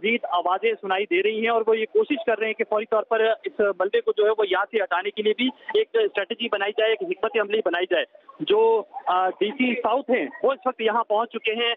मजीद आवाजें सुनाई दे रही हैं और वो ये कोशिश कर रहे हैं कि फौरी तौर पर इस मलबे को जो है वो यहाँ से हटाने के लिए भी एक स्ट्रेटेजी बनाई जाए, एक हिकमत अमली बनाई जाए। जो डीसी साउथ हैं वो इस वक्त यहाँ पहुंच चुके हैं।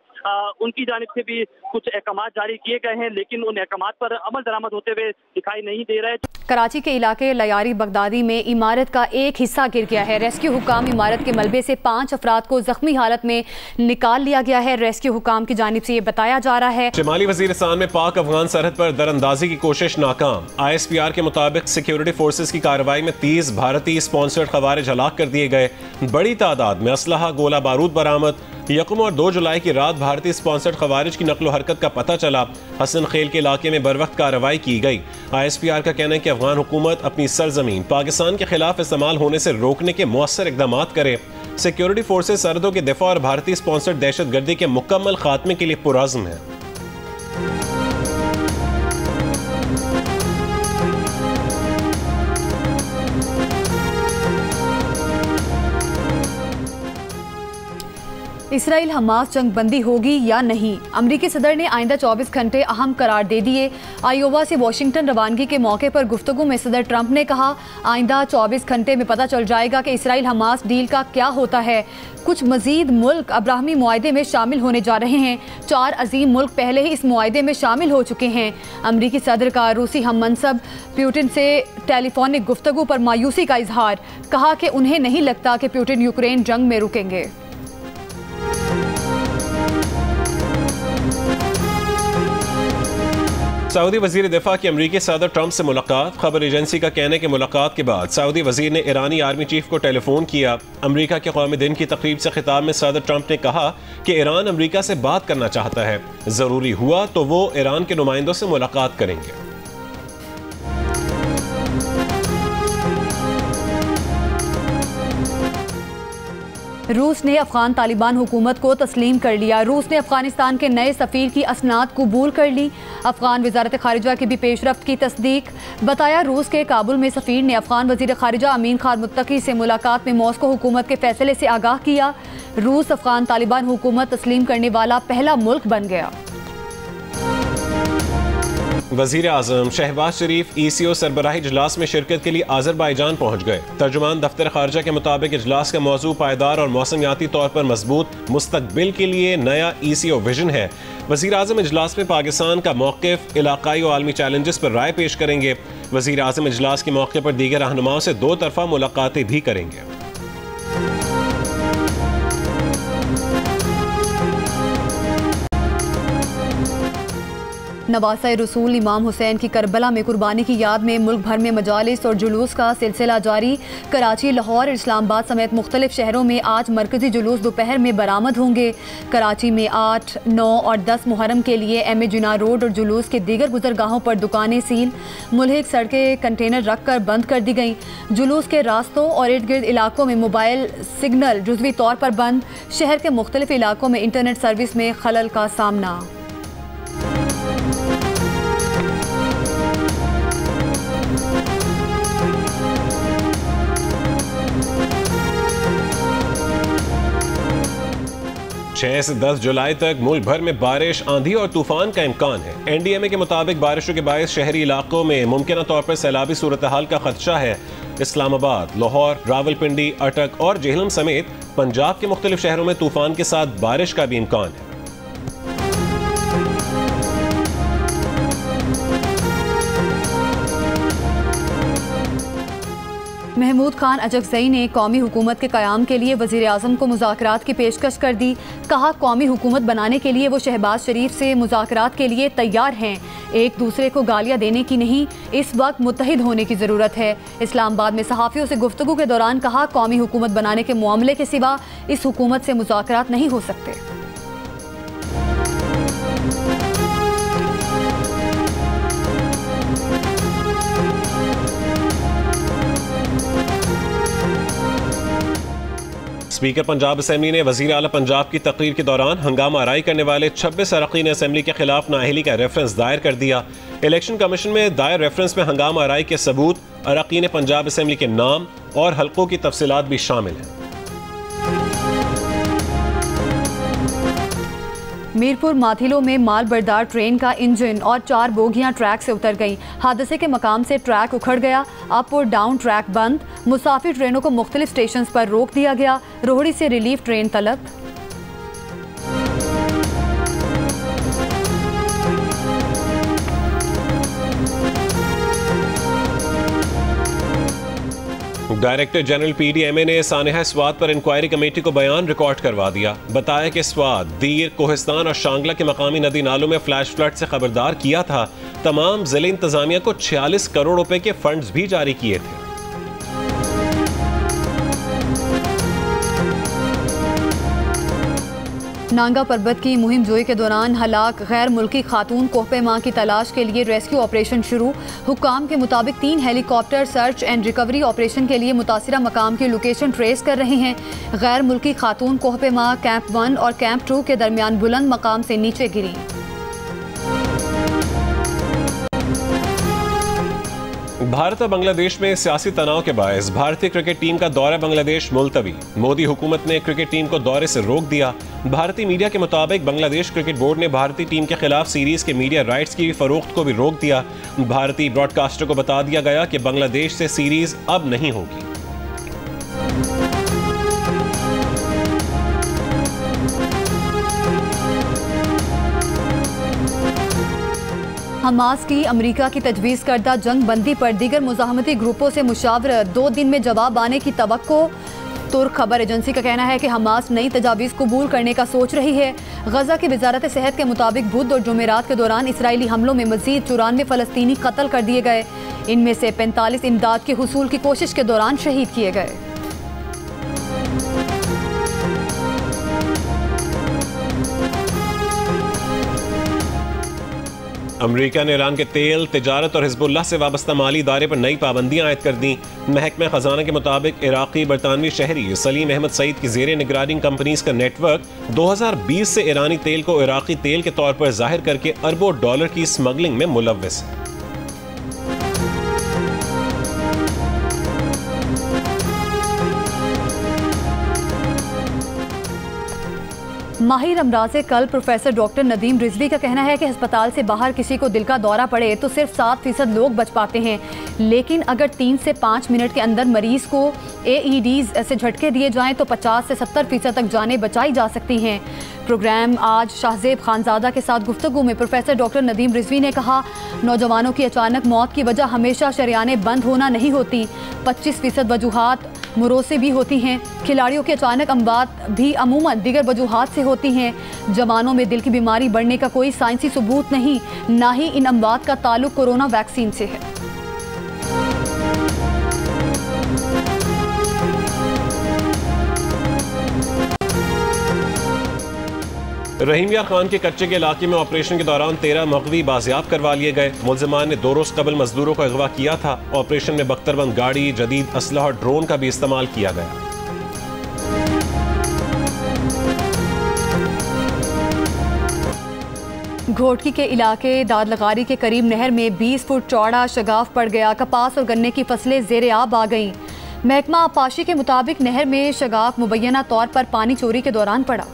उनकी जानिब से भी कुछ अहकाम जारी किए गए हैं, लेकिन उन अहकाम पर अमल दरामद होते हुए दिखाई नहीं दे रहा है। कराची के इलाके लयारी बगदादी में इमारत का एक हिस्सा गिर गया है। रेस्क्यू हुकाम इमारत के मलबे से 5 अफराद को जख्मी हालत में निकाल लिया गया है। रेस्क्यू हुकाम की जानिब से ये बताया जा रहा है। शिमाली वजीरिस्तान में पाक अफगान सरहद पर दरअंदाजी की कोशिश नाकाम। ISPR के मुताबिक सिक्योरिटी फोर्सेज की कार्रवाई में 30 भारतीय स्पॉन्सर्ड खवारिज हलाक कर दिए गए। बड़ी तादाद में असलहा गोला बारूद बरामद। 1 और 2 जुलाई की रात भारतीय स्पॉन्सर्ड खवारिज की नकलो हरकत का पता चला। हसन खेल के इलाके में बरवक्त कार्रवाई की गई। ISPR का कहना है कि अफगान हुकूमत अपनी सरजमीन पाकिस्तान के खिलाफ इस्तेमाल होने से रोकने के मुअस्सर इकदाम करे। सिक्योरिटी फोर्सेज सरहदों के दिफा और भारतीय स्पॉन्सर्ड दहशतगर्दी के मुकम्मल खात्मे के लिए पुरअज़्म है। इसराइल हमास जंग बंदी होगी या नहीं? अमरीकी सदर ने आइंदा 24 घंटे अहम करार दे दिए। आयोवा से वाशिंगटन रवानगी के मौके पर गुफ्तगू में सदर ट्रंप ने कहा, आइंदा 24 घंटे में पता चल जाएगा कि इसराइल हमास डील का क्या होता है। कुछ मजीद मुल्क अब्राहमी मुआहदे में शामिल होने जा रहे हैं। 4 अजीम मुल्क पहले ही इस मुआहदे में शामिल हो चुके हैं। अमरीकी सदर का रूसी हम मनसब पुतिन से टेलीफोनिक गुफ्तगू पर मायूसी का इजहार। कहा कि उन्हें नहीं लगता कि पुतिन यूक्रेन जंग में रुकेंगे। सऊदी वजीर दिफा की अमरीकी सदर ट्रंप से मुलाकात। खबर एजेंसी का कहना है कि मुलाकात के बाद सऊदी वजीर ने ईरानी आर्मी चीफ को टेलीफोन किया। अमरीका के कौमी दिन की तकरीब से खिताब में सदर ट्रंप ने कहा कि ईरान अमरीका से बात करना चाहता है। जरूरी हुआ तो वो ईरान के नुमाइंदों से मुलाकात करेंगे। रूस ने अफगान तालिबान हुकूमत को तस्लीम कर लिया। रूस ने अफगानिस्तान के नए सफ़ीर की असनाद कबूल कर ली। अफगान वजारत खारिजा की भी पेशरफ्त की तस्दीक। बताया, रूस के काबुल में सफ़ीर ने अफगान वज़ीर खारिजा अमीन खान मुत्तकी से मुलाकात में मॉस्को हुकूमत के फैसले से आगाह किया। रूस अफगान तालिबान हुकूमत तस्लीम करने वाला पहला मुल्क बन गया। वज़ीर आज़म शहबाज शरीफ ECO सरबराही इजलास में शिरकत के लिए आज़रबाईजान पहुँच गए। तर्जुमान दफ्तर खारजा के मुताबिक इजलास का मौजू पायदार और मौसमियाती तौर पर मजबूत मुस्तकबिल के लिए नया ECO विजन है। वज़ीर आज़म इजलास में पाकिस्तान का मौक़िफ़, इलाकाई और आलमी चैलेंजेस पर राय पेश करेंगे। वज़ीर आज़म इजलास के मौके पर दीगर रहनुमाओं से 2 तरफ़ा मुलाकातें भी करेंगे। नवासा रसूल इमाम हुसैन की करबला में कुर्बानी की याद में मुल्क भर में मजालिस और जुलूस का सिलसिला जारी। कराची, लाहौर, इस्लामाबाद समेत मुख्तलिफ शहरों में आज मरकजी जुलूस दोपहर में बरामद होंगे। कराची में 8, 9 और 10 मुहर्रम के लिए MA जिना रोड और जुलूस के दीगर गुजरगाहों पर दुकानें सील, मुल्हिक सड़कें कंटेनर रख कर बंद कर दी गईं। जुलूस के रास्तों और इर्द गिर्द इलाकों में मोबाइल सिग्नल जुज़वी तौर पर बंद। शहर के मुख्तलिफ इलाकों में इंटरनेट सर्विस में खलल का सामना। छह से 10 जुलाई तक मुल्क भर में बारिश, आंधी और तूफान का इम्कान है। NDMA के मुताबिक बारिशों के बायस शहरी इलाकों में मुमकिन तौर पर सैलाबी सूरत हाल का खदशा है। इस्लामाबाद, लाहौर, रावलपिंडी, अटक और जेहलम समेत पंजाब के मुख्तलिफ शहरों में तूफान के साथ बारिश का भी इम्कान है। महमूद खान अजगज़ई ने कौमी हुकूमत के क़याम के लिए वज़ीर आज़म को मुज़ाकरात की पेशकश कर दी। कहा, कौमी हुकूमत बनाने के लिए वो शहबाज शरीफ से मुज़ाकरात के लिए तैयार हैं। एक दूसरे को गालियाँ देने की नहीं, इस वक्त मुत्तहिद होने की ज़रूरत है। इस्लामाबाद में सहाफ़ियों से गुफ्तगू के दौरान कहा, कौमी हुकूमत बनाने के मामले के सिवा इस हुकूमत से मुज़ाकरात नहीं हो सकते। स्पीकर पंजाब असम्बली ने वज़ीर आला पंजाब की तकरीर के दौरान हंगामा आराई करने वाले 26 अरकान असम्बली के खिलाफ नाअहली का रेफरेंस दायर कर दिया। इलेक्शन कमीशन में दायर रेफरेंस में हंगामा आराई के सबूत, अरकान पंजाब असम्बली के नाम और हल्कों की तफसीलात भी शामिल हैं। मीरपुर माथिलो में माल बरदार ट्रेन का इंजन और 4 बोगियां ट्रैक से उतर गईं। हादसे के मकाम से ट्रैक उखड़ गया। अप और डाउन ट्रैक बंद। मुसाफिर ट्रेनों को मुख्तलिफ स्टेशन पर रोक दिया गया। रोहड़ी से रिलीफ ट्रेन तलब। डायरेक्टर जनरल PDMA ने सानेहा स्वात पर इंक्वायरी कमेटी को बयान रिकॉर्ड करवा दिया। बताया कि स्वात, दीर, कोहिस्तान और शांगला के मकामी नदी नालों में फ्लैश फ्लड से खबरदार किया था। तमाम जिले इंतजामिया को 46 करोड़ रुपए के फंड्स भी जारी किए थे। नांगा पर्वत की मुहिम जोई के दौरान हलाक गैर मुल्की खातून कोहपेमा की तलाश के लिए रेस्क्यू ऑपरेशन शुरू। हुक्काम के मुताबिक 3 helicopter search and recovery operation के लिए मुतासिरा मकाम की लोकेशन ट्रेस कर रहे हैं। गैर मुल्की खातून कोहपेमा कैंप 1 और कैंप 2 के दरमियान बुलंद मकाम से नीचे गिरी। भारत और बांग्लादेश में सियासी तनाव के बायस भारतीय क्रिकेट टीम का दौरा बांग्लादेश मुलतवी। मोदी हुकूमत ने क्रिकेट टीम को दौरे से रोक दिया। भारतीय मीडिया के मुताबिक बांग्लादेश क्रिकेट बोर्ड ने भारतीय टीम के खिलाफ सीरीज के मीडिया राइट्स की फरोख्त को भी रोक दिया। भारतीय ब्रॉडकास्टर को बता दिया गया कि बांग्लादेश से सीरीज अब नहीं होगी। हमास की अमेरिका की तजवीज़ करदा जंग बंदी पर दीगर मुज़ाहमती ग्रुपों से मुशावरत। 2 दिन में जवाब आने की तवक्को। तुर्क खबर एजेंसी का कहना है कि हमास नई तजावीज़ कबूल करने का सोच रही है। गजा की वजारत सेहत के मुताबिक बुध और जुमेरात के दौरान इसराइली हमलों में मजीद 94 फ़लस्तीनी कत्ल कर दिए गए। इनमें से 45 इमदाद के हुसूल की कोशिश के दौरान शहीद किए गए। अमेरिका ने ईरान के तेल, तिजारत और हिजबुल्लाह से वाबस्ता माली इदारे पर नई पाबंदियां आयद कर दी। महकमा खजाना के मुताबिक इराकी बरतानवी शहरी सलीम अहमद सईद की ज़ेरे निगरानी कंपनीज का नेटवर्क 2020 से ईरानी तेल को इराकी तेल के तौर पर जाहिर करके अरबों डॉलर की स्मगलिंग में मुलव्वस है। माहिर अमराज़े कल प्रोफेसर डॉक्टर नदीम रिजवी का कहना है कि अस्पताल से बाहर किसी को दिल का दौरा पड़े तो सिर्फ 7% लोग बच पाते हैं, लेकिन अगर 3 से 5 मिनट के अंदर मरीज को AEDs ऐसे झटके दिए जाएं तो 50 से 70% तक जानें बचाई जा सकती हैं। प्रोग्राम आज शाहजेब खानजादा के साथ गुफ्तगू में प्रोफेसर डॉक्टर नदीम रिजवी ने कहा, नौजवानों की अचानक मौत की वजह हमेशा शरियानें बंद होना नहीं होती। 25% वजूहात मुरों से भी होती हैं। खिलाड़ियों की अचानक अमवात भी अमूमन दीगर वजूहात से होती हैं। जवानों में दिल की बीमारी बढ़ने का कोई साइंसी सबूत नहीं, ना ही इन अमवात का ताल्लुक कोरोना वैक्सीन से है। रहीम यार खान के कच्चे के इलाके में ऑपरेशन के दौरान 13 मगवी बाजियाब करवा लिए गए। मुलजिमान ने 2 रोज कबल मजदूरों को अगवा किया था। ऑपरेशन में बख्तरबंद गाड़ी, जदीद असलहा और ड्रोन का भी इस्तेमाल किया गया। घोटकी के इलाके दादलगारी के करीब नहर में 20 फुट चौड़ा शगाफ पड़ गया। कपास और गन्ने की फसलें ज़ेरे आब आ गईं। महकमा आबपाशी के मुताबिक नहर में शगाफ मुबैना तौर पर पानी चोरी के दौरान पड़ा।